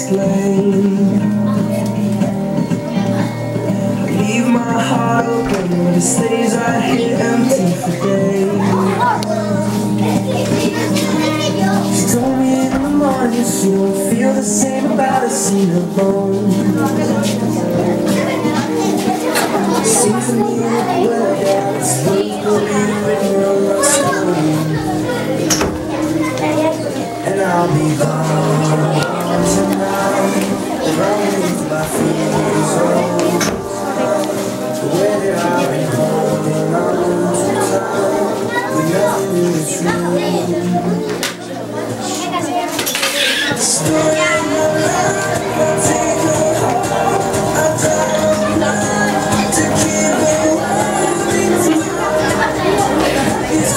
explain. Leave my heart open, but it stays right here empty for days. She told me in the morning she don't feel the same about us in her bones. Seems to me that we're down, it's supposed to be written on my stone. And I'll be gone tonight, running with my fears on. Whether I've been holding on too tight, but nothing is true. Stay in my life, take me home. I'm trying not to keep it holding to you. It's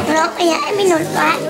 No, ya es mi normal.